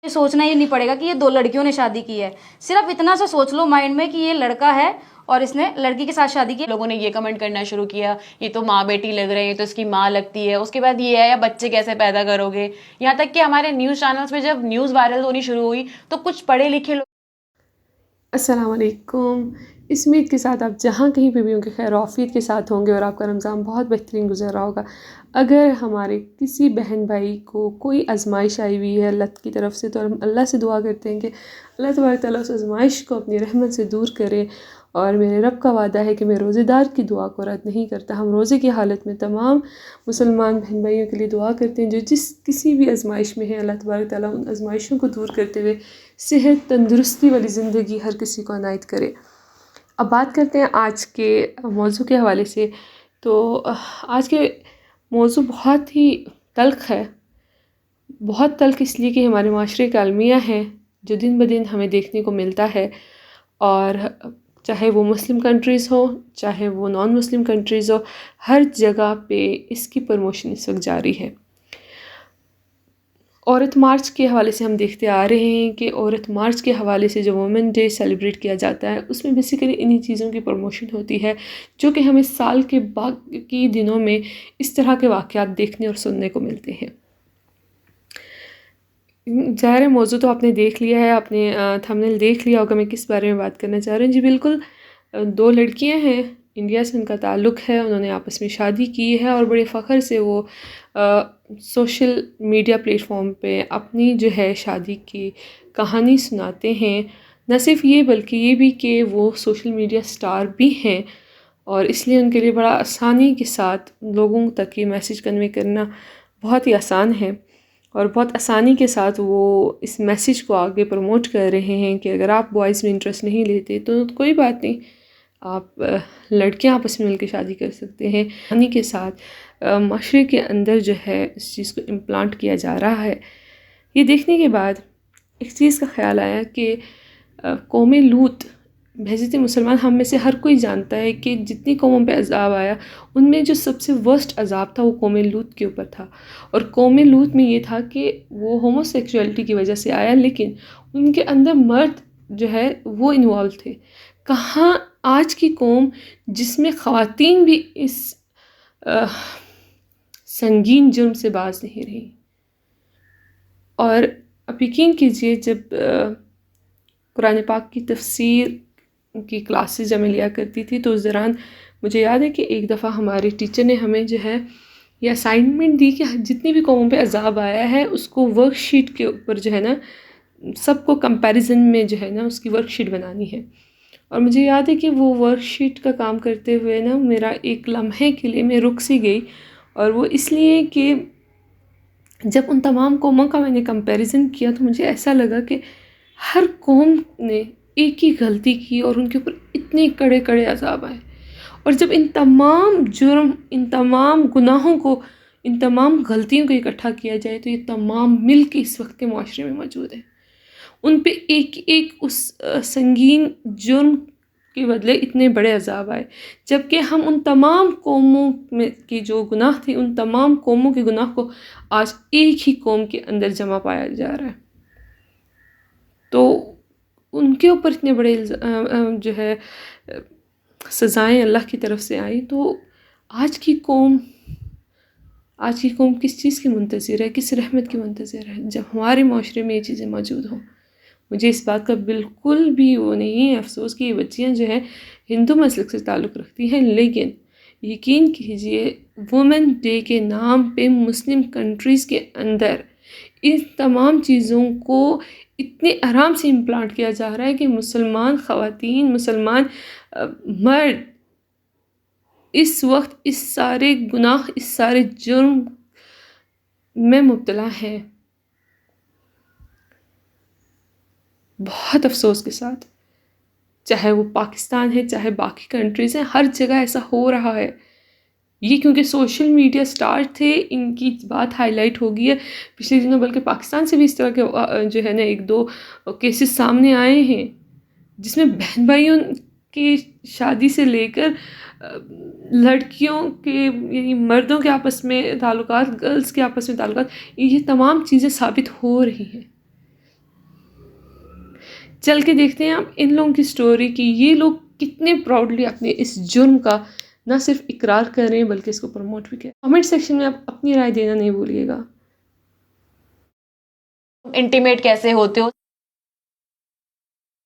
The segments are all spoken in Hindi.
सोचना ही नहीं पड़ेगा कि ये दो लड़कियों ने शादी की है। सिर्फ इतना सा सोच लो माइंड में कि ये लड़का है और इसने लड़की के साथ शादी की। लोगों ने ये कमेंट करना शुरू किया, ये तो माँ बेटी लग रहे हैं, तो इसकी माँ लगती है। उसके बाद ये है, बच्चे कैसे पैदा करोगे। यहाँ तक कि हमारे न्यूज़ चैनल्स पे जब न्यूज़ वायरल होनी शुरू हुई तो कुछ पढ़े लिखे लोग अस्सलाम वालेकुम। इस उम्मीद के साथ आप जहाँ कहीं पे भी होंगे खैर आफियत के साथ होंगे और आपका रमज़ान बहुत बेहतरीन गुजर रहा होगा। अगर हमारे किसी बहन भाई को कोई आजमाइश आई हुई है अल्लाह की तरफ से, तो हम अल्लाह से दुआ करते हैं कि अल्लाह तबारक तआला उस आजमाइश को अपनी रहमत से दूर करे। और मेरे रब का वादा है कि मैं रोज़ेदार की दुआ को रद्द नहीं करता। हम रोज़े की हालत में तमाम मुसलमान बहन भाइयों के लिए दुआ करते हैं जो जिस किसी भी आजमाइश में है। अल्लाह तबारक तआला उन आजमाइशों को दूर करते हुए सेहत तंदुरुस्ती वाली ज़िंदगी हर किसी को अनायत करे। अब बात करते हैं आज के मौजू के हवाले से। तो आज के मौजू बहुत ही तल्ख़ है। बहुत तल्ख़ इसलिए कि हमारे माशरे का अलमिया है जो दिन ब दिन हमें देखने को मिलता है। और चाहे वो मुस्लिम कंट्रीज़ हो, चाहे वो नॉन मुस्लिम कंट्रीज़ हो, हर जगह पे इसकी प्रमोशन इस वक्त जारी है। औरत मार्च के हवाले से हम देखते आ रहे हैं कि औरत मार्च के हवाले से जो वुमेन डे सेलिब्रेट किया जाता है उसमें बेसिकली इन्हीं चीज़ों की प्रमोशन होती है जो कि हमें साल के बाकी दिनों में इस तरह के वाक़यात देखने और सुनने को मिलते हैं। ज़ाहिर मौजू तो आपने देख लिया है, आपने थंबनेल देख लिया होगा मैं किस बारे में बात करना चाह रही हूँ। जी बिल्कुल, दो लड़कियाँ हैं, इंडिया से उनका ताल्लुक़ है, उन्होंने आपस में शादी की है और बड़े फ़ख्र से वो सोशल मीडिया प्लेटफॉर्म पे अपनी जो है शादी की कहानी सुनाते हैं। न सिर्फ ये बल्कि ये भी कि वो सोशल मीडिया स्टार भी हैं और इसलिए उनके लिए बड़ा आसानी के साथ लोगों तक ये मैसेज कन्वे करना बहुत ही आसान है और बहुत आसानी के साथ वो इस मैसेज को आगे प्रमोट कर रहे हैं कि अगर आप बॉयज़ में इंटरेस्ट नहीं लेते तो कोई बात नहीं, आप लड़कियां आपस में मिलकर शादी कर सकते हैं। आसानी के साथ माशरे के अंदर जो है इस चीज़ को इम्प्लांट किया जा रहा है। ये देखने के बाद एक चीज़ का ख्याल आया कि कौम लूत बहज़त मुसलमान हम में से हर कोई जानता है कि जितनी कौमों पे अज़ाब आया उनमें जो सबसे वर्स्ट अज़ाब था वो कौम लूत के ऊपर था। और कौम लूत में ये था कि वो होमोसेक्सुअलिटी की वजह से आया, लेकिन उनके अंदर मर्द जो है वो इन्वॉल्व थे। कहाँ आज की कौम जिसमें ख़वातीन भी इस संगीन जुर्म से बाज नहीं रही। और आप यकीन कीजिए जब कुरान पाक की तफसीर की क्लासेस जब मैं लिया करती थी तो उस दौरान मुझे याद है कि एक दफ़ा हमारे टीचर ने हमें जो है ये असाइनमेंट दी कि जितनी भी कौमों पे अज़ाब आया है उसको वर्कशीट के ऊपर जो है ना सबको कंपैरिजन में जो है ना उसकी वर्कशीट बनानी है। और मुझे याद है कि वो वर्कशीट का काम करते हुए ना मेरा एक लम्हे के लिए मैं रुक सी गई। और वो इसलिए कि जब उन तमाम कौमों का मैंने कंपैरिजन किया तो मुझे ऐसा लगा कि हर कौम ने एक ही गलती की और उनके ऊपर इतने कड़े कड़े अज़ाब आए। और जब इन तमाम जुर्म, इन तमाम गुनाहों को, इन तमाम गलतियों को इकट्ठा किया जाए तो ये तमाम मिल के इस वक्त के माशरे में मौजूद है। उन पे एक एक उस संगीन जुर्म के बदले इतने बड़े अज़ाब आए, जबकि हम उन तमाम कौमों में के जो गुनाह थे उन तमाम कौमों के गुनाह को आज एक ही कौम के अंदर जमा पाया जा रहा है। तो उनके ऊपर इतने बड़े जो है सज़ाएं अल्लाह की तरफ से आई। तो आज की कौम किस चीज़ की मुंतज़िर है, किस रहमत की मुंतज़िर है जब हमारे माशरे में ये चीज़ें मौजूद हों। मुझे इस बात का बिल्कुल भी वो नहीं है अफसोस कि ये बच्चियाँ जो हैं हिंदू मसलक से ताल्लुक़ रखती हैं, लेकिन यकीन कीजिए वुमेन डे के नाम पे मुस्लिम कंट्रीज़ के अंदर इन तमाम चीज़ों को इतने आराम से इम्प्लांट किया जा रहा है कि मुसलमान ख़वातीन, मुसलमान मर्द इस वक्त इस सारे गुनाह, इस सारे जुर्म में मुब्तला हैं। बहुत अफसोस के साथ, चाहे वो पाकिस्तान है चाहे बाकी कंट्रीज़ हैं, हर जगह ऐसा हो रहा है। ये क्योंकि सोशल मीडिया स्टार थे, इनकी बात हाईलाइट हो गई है पिछले दिनों, बल्कि पाकिस्तान से भी इस तरह के जो है ना एक दो केसेस सामने आए हैं जिसमें बहन भाइयों की शादी से लेकर लड़कियों के यानी मर्दों के आपस में ताल्लुकात, गर्ल्स के आपस में ताल्लुकात, ये तमाम चीज़ें साबित हो रही हैं। चल के देखते हैं आप इन लोगों की स्टोरी कि ये लोग कितने प्राउडली अपने इस जुर्म का ना सिर्फ इकरार कर रहे हैं बल्कि इसको प्रमोट भी कर। कमेंट सेक्शन में आप अपनी राय देना नहीं भूलिएगा। इंटीमेट कैसे होते हो?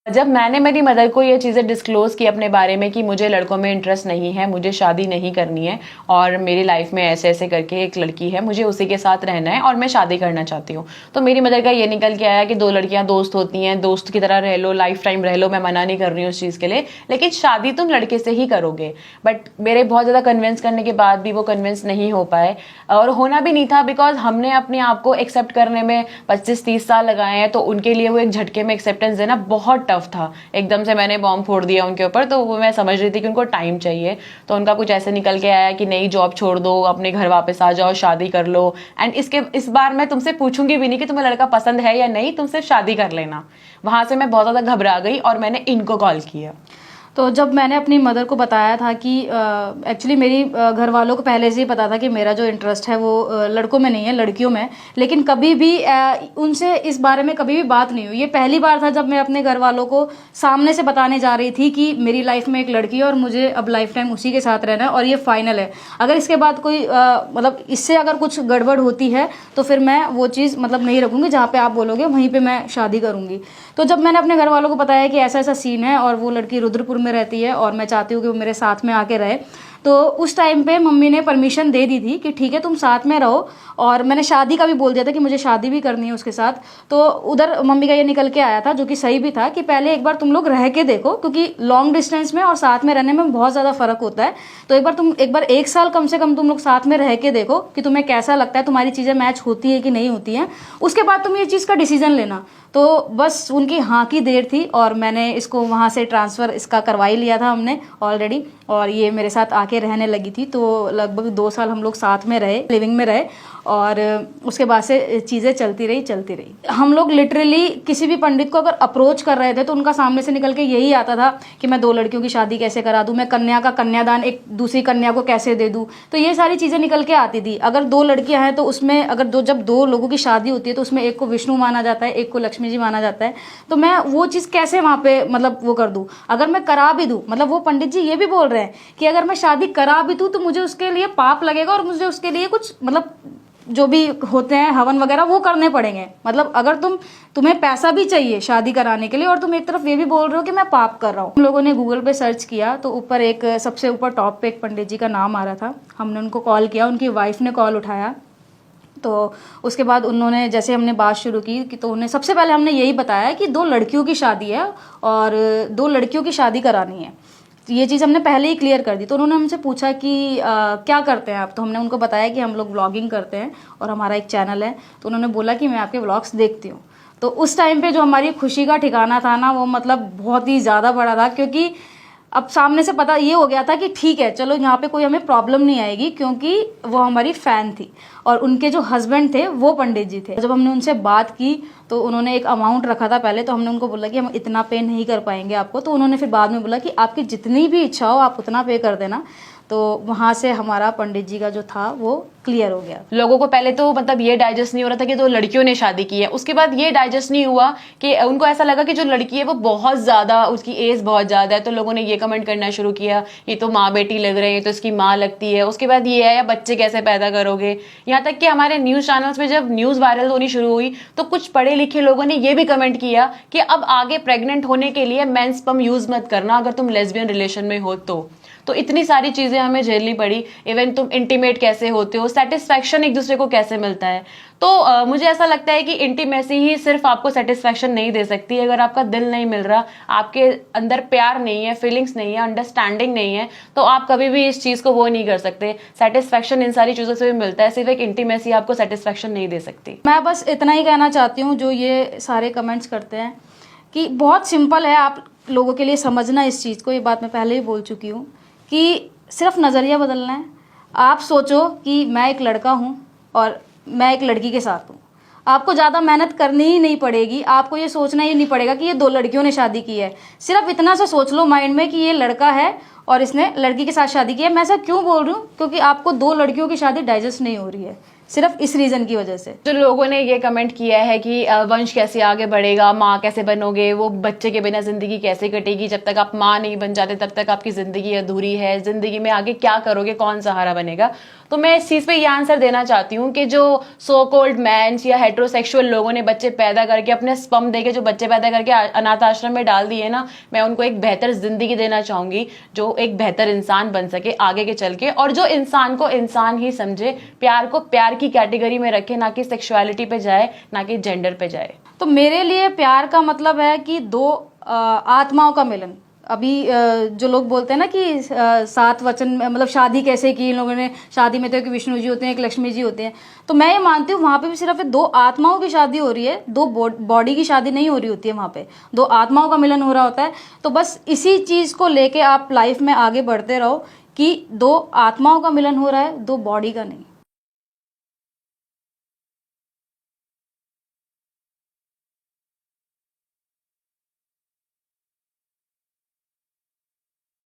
जब मैंने मेरी मदर को ये चीज़ें डिस्क्लोज़ की अपने बारे में कि मुझे लड़कों में इंटरेस्ट नहीं है, मुझे शादी नहीं करनी है और मेरी लाइफ में ऐसे ऐसे करके एक लड़की है, मुझे उसी के साथ रहना है और मैं शादी करना चाहती हूँ, तो मेरी मदर का ये निकल के आया कि दो लड़कियाँ दोस्त होती हैं, दोस्त की तरह रह लो, लाइफ टाइम रह लो, मैं मना नहीं कर रही हूँ उस चीज़ के लिए, लेकिन शादी तुम लड़के से ही करोगे। बट मेरे बहुत ज़्यादा कन्विंस करने के बाद भी वो कन्विंस नहीं हो पाए और होना भी नहीं था, बिकॉज हमने अपने आप को एक्सेप्ट करने में 25-30 साल लगाए हैं, तो उनके लिए वो एक झटके में एक्सेप्टेंस देना बहुत टफ था। एकदम से मैंने बॉम्ब फोड़ दिया उनके ऊपर, तो वो मैं समझ रही थी कि उनको टाइम चाहिए, तो उनका कुछ ऐसे निकल के आया कि नहीं जॉब छोड़ दो, अपने घर वापस आ जाओ, शादी कर लो, एंड इस बार मैं तुमसे पूछूंगी भी नहीं कि तुम्हें लड़का पसंद है या नहीं, तुम सिर्फ शादी कर लेना। वहां से मैं बहुत ज्यादा घबरा गई और मैंने इनको कॉल किया। तो जब मैंने अपनी मदर को बताया था कि एक्चुअली मेरी घर वालों को पहले से ही पता था कि मेरा जो इंटरेस्ट है वो लड़कों में नहीं है, लड़कियों में, लेकिन कभी भी उनसे इस बारे में कभी भी बात नहीं हुई। ये पहली बार था जब मैं अपने घर वालों को सामने से बताने जा रही थी कि मेरी लाइफ में एक लड़की है और मुझे अब लाइफ टाइम उसी के साथ रहना है और ये फाइनल है। अगर इसके बाद कोई मतलब इससे अगर कुछ गड़बड़ होती है तो फिर मैं वो चीज़ मतलब नहीं रखूँगी, जहाँ पे आप बोलोगे वहीं पे मैं शादी करूँगी। तो जब मैंने अपने घर वालों को बताया कि ऐसा ऐसा सीन है और वो लड़की रुद्रपुर में रहती है और मैं चाहती हूँ कि वो मेरे साथ में आके रहे, तो उस टाइम पे मम्मी ने परमिशन दे दी थी कि ठीक है तुम साथ में रहो, और मैंने शादी का भी बोल दिया था कि मुझे शादी भी करनी है उसके साथ। तो उधर मम्मी का ये निकल के आया था, जो कि सही भी था, कि पहले एक बार तुम लोग रह के देखो, क्योंकि लॉन्ग डिस्टेंस में और साथ में रहने में बहुत ज़्यादा फ़र्क होता है। तो एक बार 1 साल कम से कम तुम लोग साथ में रह के देखो कि तुम्हें कैसा लगता है, तुम्हारी चीज़ें मैच होती है कि नहीं होती हैं, उसके बाद तुम ये चीज़ का डिसीजन लेना। तो बस उनकी हाँ की देर थी और मैंने इसको वहाँ से ट्रांसफ़र इसका करवा ही लिया था हमने ऑलरेडी, और ये मेरे साथ आके रहने लगी थी। तो लगभग 2 साल हम लोग साथ में रहे, लिविंग में रहे, और उसके बाद से चीज़ें चलती रही। हम लोग लिटरली किसी भी पंडित को अगर अप्रोच कर रहे थे तो उनका सामने से निकल के यही आता था कि मैं 2 लड़कियों की शादी कैसे करा दूँ, मैं कन्या का कन्यादान एक दूसरी कन्या को कैसे दे दूँ, तो ये सारी चीज़ें निकल के आती थी। अगर 2 लड़कियाँ हैं तो उसमें अगर जब 2 लोगों की शादी होती है तो उसमें एक को विष्णु माना जाता है, एक को लक्ष्मी जी माना जाता है, तो मैं वो चीज़ कैसे वहाँ पे मतलब वो कर दूँ। अगर मैं करा भी दूँ, मतलब वो पंडित जी ये भी बोल रहे हैं कि अगर मैं शादी करा भी दूँ तो मुझे उसके लिए पाप लगेगा और मुझे उसके लिए कुछ मतलब जो भी होते हैं हवन वगैरह वो करने पड़ेंगे। मतलब अगर तुम्हें पैसा भी चाहिए शादी कराने के लिए और तुम एक तरफ ये भी बोल रहे हो कि मैं पाप कर रहा हूँ। हम लोगों ने गूगल पे सर्च किया तो ऊपर एक सबसे ऊपर टॉप पे एक पंडित जी का नाम आ रहा था। हमने उनको कॉल किया, उनकी वाइफ ने कॉल उठाया, तो उसके बाद उन्होंने जैसे हमने बात शुरू की कि तो उन्हें सबसे पहले हमने यही बताया कि 2 लड़कियों की शादी है और 2 लड़कियों की शादी करानी है। तो ये चीज़ हमने पहले ही क्लियर कर दी। तो उन्होंने हमसे पूछा कि क्या करते हैं आप, तो हमने उनको बताया कि हम लोग व्लॉगिंग करते हैं और हमारा एक चैनल है। तो उन्होंने बोला कि मैं आपके व्लॉग्स देखती हूँ। तो उस टाइम पे जो हमारी खुशी का ठिकाना था ना, वो मतलब बहुत ही ज़्यादा बड़ा था, क्योंकि अब सामने से पता ये हो गया था कि ठीक है चलो यहाँ पे कोई हमें प्रॉब्लम नहीं आएगी, क्योंकि वो हमारी फ़ैन थी और उनके जो हस्बैंड थे वो पंडित जी थे। जब हमने उनसे बात की तो उन्होंने एक अमाउंट रखा था पहले, तो हमने उनको बोला कि हम इतना पे नहीं कर पाएंगे आपको। तो उन्होंने फिर बाद में बोला कि आपकी जितनी भी इच्छा हो आप उतना पे कर देना। तो वहाँ से हमारा पंडित जी का जो था वो क्लियर हो गया। लोगों को पहले तो मतलब ये डाइजेस्ट नहीं हो रहा था कि 2 लड़कियों ने शादी की है, उसके बाद ये डाइजेस्ट नहीं हुआ कि उनको ऐसा लगा कि जो लड़की है वो बहुत ज़्यादा, उसकी एज बहुत ज़्यादा है, तो लोगों ने ये कमेंट करना शुरू किया ये तो माँ बेटी लग रहे हैं, तो इसकी माँ लगती है। उसके बाद ये है बच्चे कैसे पैदा करोगे। यहाँ तक कि हमारे न्यूज़ चैनल्स में जब न्यूज़ वायरल होनी शुरू हुई तो कुछ पढ़े लिखे लोगों ने ये भी कमेंट किया कि अब आगे प्रेग्नेंट होने के लिए मेंस स्पर्म यूज़ मत करना अगर तुम लेस्बियन रिलेशन में हो तो इतनी सारी चीज़ें हमें झेलनी पड़ी। इवन तुम इंटीमेट कैसे होते हो, सेटिस्फैक्शन एक दूसरे को कैसे मिलता है। तो मुझे ऐसा लगता है कि इंटीमेसी ही सिर्फ आपको सेटिस्फैक्शन नहीं दे सकती। अगर आपका दिल नहीं मिल रहा, आपके अंदर प्यार नहीं है, फीलिंग्स नहीं है, अंडरस्टैंडिंग नहीं है, तो आप कभी भी इस चीज़ को वो नहीं कर सकते। सेटिस्फैक्शन इन सारी चीज़ों से भी मिलता है, सिर्फ एक इंटीमेसी आपको सेटिस्फैक्शन नहीं दे सकती। मैं बस इतना ही कहना चाहती हूँ जो ये सारे कमेंट्स करते हैं कि बहुत सिंपल है आप लोगों के लिए समझना इस चीज़ को। ये बात मैं पहले ही बोल चुकी हूँ कि सिर्फ नज़रिया बदलना है। आप सोचो कि मैं एक लड़का हूँ और मैं एक लड़की के साथ हूँ, आपको ज़्यादा मेहनत करनी ही नहीं पड़ेगी, आपको ये सोचना ही नहीं पड़ेगा कि ये 2 लड़कियों ने शादी की है। सिर्फ इतना सा सोच लो माइंड में कि ये लड़का है और इसने लड़की के साथ शादी की है। मैं ऐसा क्यों बोल रही हूँ, क्योंकि आपको 2 लड़कियों की शादी डाइजेस्ट नहीं हो रही है, सिर्फ इस रीज़न की वजह से। जो लोगों ने ये कमेंट किया है कि वंश कैसे आगे बढ़ेगा, माँ कैसे बनोगे, वो बच्चे के बिना जिंदगी कैसे कटेगी, जब तक आप माँ नहीं बन जाते तब तक आपकी जिंदगी अधूरी है, जिंदगी में आगे क्या करोगे, कौन सहारा बनेगा। तो मैं इस चीज पे ये आंसर देना चाहती हूँ कि जो सो कॉल्ड मैन्स या हेट्रोसेक्सुअल लोगों ने बच्चे पैदा करके अपने स्पर्म देके जो बच्चे पैदा करके अनाथ आश्रम में डाल दिए ना, मैं उनको एक बेहतर जिंदगी देना चाहूंगी, जो एक बेहतर इंसान बन सके आगे के चल के, और जो इंसान को इंसान ही समझे, प्यार को प्यार की कैटेगरी में रखे, ना कि सेक्सुअलिटी पे जाए, ना कि जेंडर पे जाए। तो मेरे लिए प्यार का मतलब है कि दो आत्माओं का मिलन। अभी जो लोग बोलते हैं ना कि सात वचन, मतलब शादी कैसे की इन लोगों ने, शादी में तो एक विष्णु जी होते हैं, एक लक्ष्मी जी होते हैं, तो मैं ये मानती हूँ वहाँ पे भी सिर्फ दो आत्माओं की शादी हो रही है, दो बॉडी की शादी नहीं हो रही होती है, वहाँ पे दो आत्माओं का मिलन हो रहा होता है। तो बस इसी चीज़ को लेके आप लाइफ में आगे बढ़ते रहो कि दो आत्माओं का मिलन हो रहा है, दो बॉडी का नहीं।